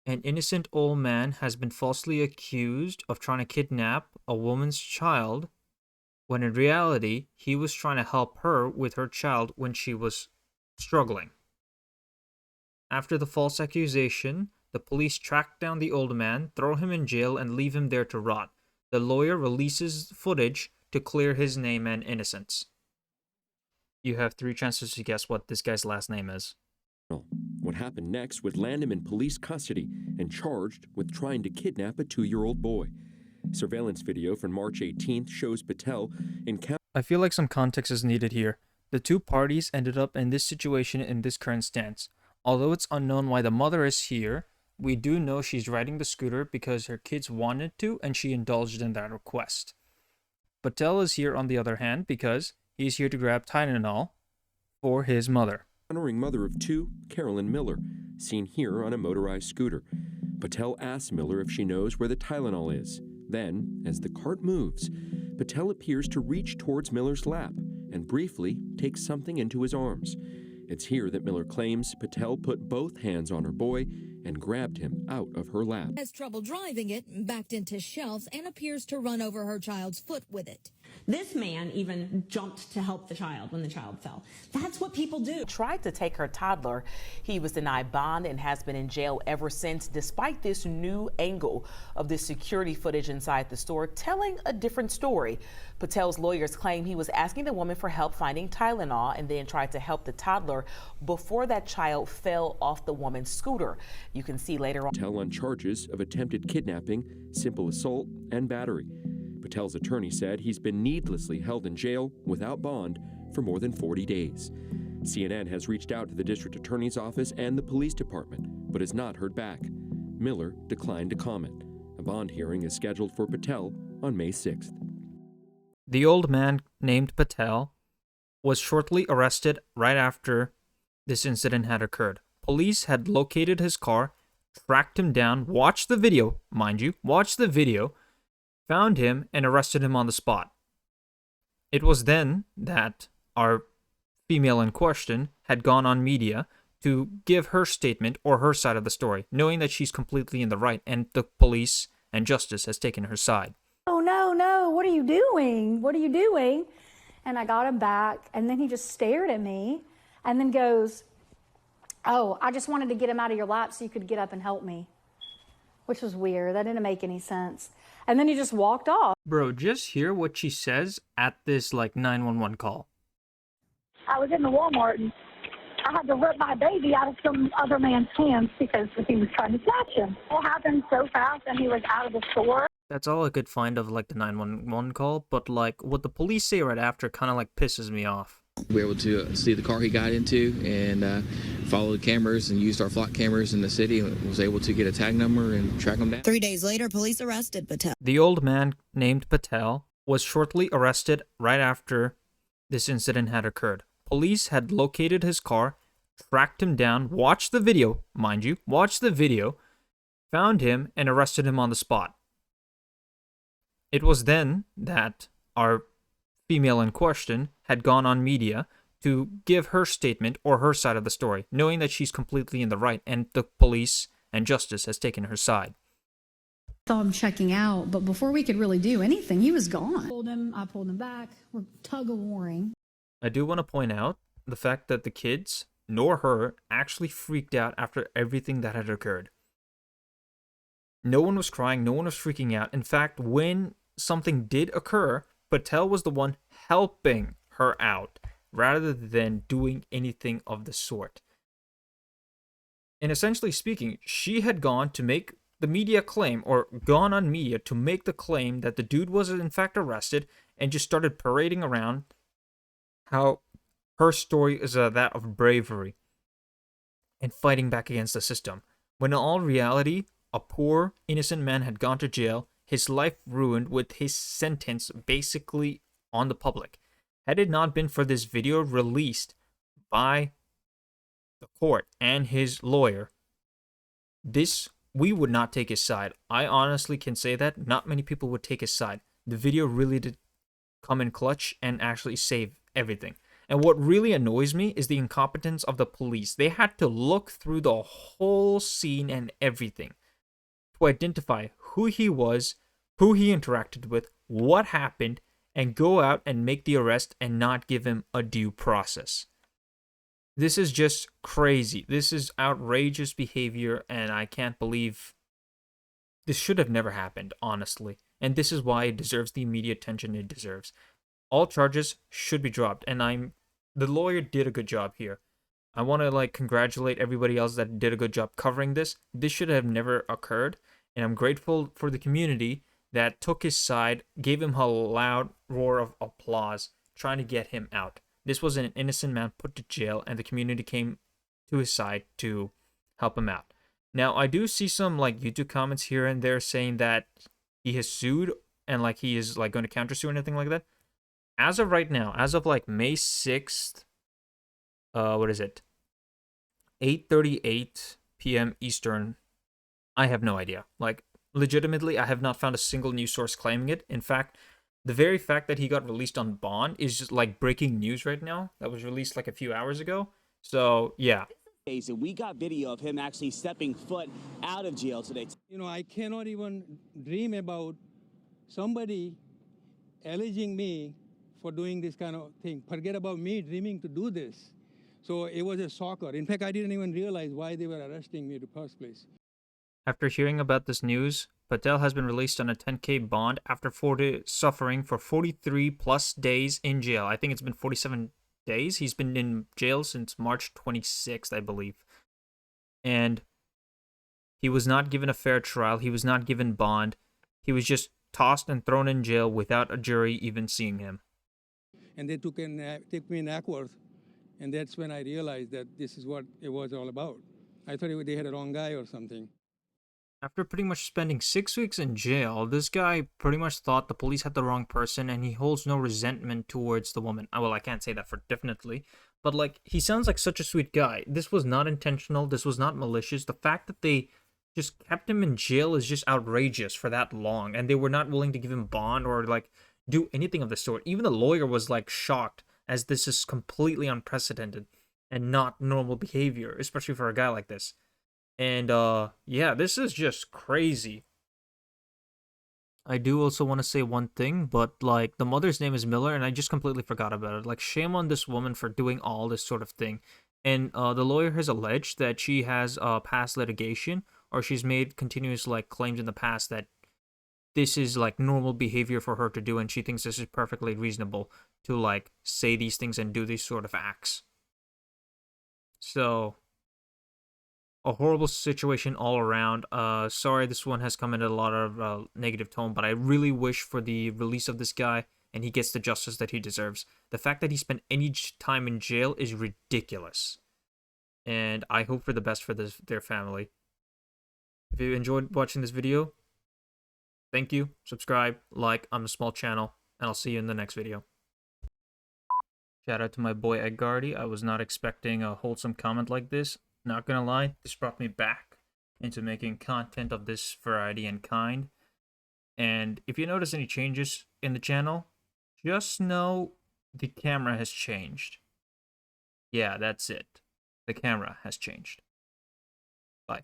An innocent old man has been falsely accused of trying to kidnap a woman's child when in reality he was trying to help her with her child when she was struggling. After the false accusation, the police track down the old man, throw him in jail, and leave him there to rot. The lawyer releases footage to clear his name and innocence. You have 3 chances to guess what this guy's last name is. What happened next would land him in police custody and charged with trying to kidnap a 2-year-old boy. Surveillance video from March 18th shows Patel encountering. I feel like some context is needed here. The two parties ended up in this situation in this current stance. Although it's unknown why the mother is here, we do know she's riding the scooter because her kids wanted to and she indulged in that request. Patel is here on the other hand because he's here to grab Tylenol for his mother. Mother of 2, Carolyn Miller, seen here on a motorized scooter. Patel asks Miller if she knows where the Tylenol is. Then, as the cart moves, Patel appears to reach towards Miller's lap and briefly takes something into his arms. It's here that Miller claims Patel put both hands on her boy and grabbed him out of her lap. Has trouble driving it, backed into shelves, and appears to run over her child's foot with it. This man even jumped to help the child when the child fell. That's what people do. Tried to take her toddler. He was denied bond and has been in jail ever since, despite this new angle of the security footage inside the store telling a different story. Patel's lawyers claim he was asking the woman for help finding Tylenol and then tried to help the toddler before that child fell off the woman's scooter. You can see later on. Patel on charges of attempted kidnapping, simple assault, and battery. Patel's attorney said he's been needlessly held in jail without bond for more than 40 days. CNN has reached out to the district attorney's office and the police department, but has not heard back. Miller declined to comment. A bond hearing is scheduled for Patel on May 6th. The old man named Patel was shortly arrested right after this incident had occurred. Police had located his car, tracked him down, watched the video, mind you, found him and arrested him on the spot. It was then that our female in question had gone on media to give her statement or her side of the story, knowing that she's completely in the right and the police and justice has taken her side. Oh, no, what are you doing? What are you doing? And I got him back, and then he just stared at me and then goes, oh, I just wanted to get him out of your lap so you could get up and help me, which was weird. That didn't make any sense. And then he just walked off. Bro, just hear what she says at this, 911 call. I was in the Walmart, and I had to rip my baby out of some other man's hands because he was trying to snatch him. It happened so fast, and he was out of the store. That's all I could find of, the 911 call, but, what the police say right after kind of, pisses me off. We were able to see the car he got into and follow the cameras and used our flock cameras in the city and was able to get a tag number and track him down. 3 days later, police arrested Patel. The old man named Patel was shortly arrested right after this incident had occurred. Police had located his car, tracked him down, watched the video, mind you, found him and arrested him on the spot. It was then that our female in question had gone on media to give her statement or her side of the story, knowing that she's completely in the right and the police and justice has taken her side. Saw him checking out, but before we could really do anything, he was gone. I pulled him back. We're tug-of-warring. I do want to point out the fact that the kids, nor her, actually freaked out after everything that had occurred. No one was crying, no one was freaking out. In fact, when something did occur, Patel was the one helping her out rather than doing anything of the sort. And essentially speaking, she had gone to make the media claim, or gone on media to make the claim that the dude was in fact arrested and just started parading around how her story is that of bravery and fighting back against the system. When in all reality, a poor, innocent man had gone to jail, his life ruined with his sentence basically on the public. Had it not been for this video released by the court and his lawyer, we would not take his side. I honestly can say that not many people would take his side. The video really did come in clutch and actually save everything. And what really annoys me is the incompetence of the police. They had to look through the whole scene and everything to identify who he was, who he interacted with, what happened, and go out and make the arrest and not give him a due process. This is just crazy. This is outrageous behavior, and I can't believe this should have never happened, honestly. And this is why it deserves the immediate attention it deserves. All charges should be dropped, and the lawyer did a good job here. I want to congratulate everybody else that did a good job covering this. This should have never occurred, and I'm grateful for the community that took his side, gave him a loud roar of applause, trying to get him out. This was an innocent man put to jail, and the community came to his side to help him out. Now, I do see some YouTube comments here and there saying that he has sued and he is going to countersue or anything like that. As of right now, as of May 6th, what is it? 8:38 p.m. Eastern. I have no idea. Legitimately, I have not found a single news source claiming it. In fact, the very fact that he got released on bond is just breaking news right now. That was released a few hours ago. So, yeah. We got video of him actually stepping foot out of jail today. I cannot even dream about somebody alleging me for doing this kind of thing. Forget about me dreaming to do this. So it was a shocker. In fact, I didn't even realize why they were arresting me in the first place. After hearing about this news, Patel has been released on a $10,000 bond after suffering for 43 plus days in jail. I think it's been 47 days. He's been in jail since March 26th, I believe. And he was not given a fair trial. He was not given bond. He was just tossed and thrown in jail without a jury even seeing him. And they took me in Ackworth, and that's when I realized that this is what it was all about. I thought they had a wrong guy or something. After pretty much spending 6 weeks in jail, this guy pretty much thought the police had the wrong person, and he holds no resentment towards the woman. Well, I can't say that for definitely, but he sounds like such a sweet guy. This was not intentional. This was not malicious. The fact that they just kept him in jail is just outrageous for that long, and they were not willing to give him bond or do anything of the sort. Even the lawyer was shocked, as this is completely unprecedented and not normal behavior, especially for a guy like this. And yeah, this is just crazy. I do also want to say one thing, but the mother's name is Miller, and I just completely forgot about it. Shame on this woman for doing all this sort of thing. And the lawyer has alleged that she has past litigation, or she's made continuous claims in the past that this is normal behavior for her to do, and she thinks this is perfectly reasonable to say these things and do these sort of acts. So, a horrible situation all around. Sorry this one has come in a lot of negative tone, but I really wish for the release of this guy and he gets the justice that he deserves. The fact that he spent any time in jail is ridiculous. And I hope for the best for their family. If you enjoyed watching this video, thank you, subscribe, I'm a small channel, and I'll see you in the next video. Shout out to my boy Edgardy. I was not expecting a wholesome comment like this. Not gonna lie, this brought me back into making content of this variety and kind. And if you notice any changes in the channel, just know the camera has changed. Yeah, that's it. The camera has changed. Bye.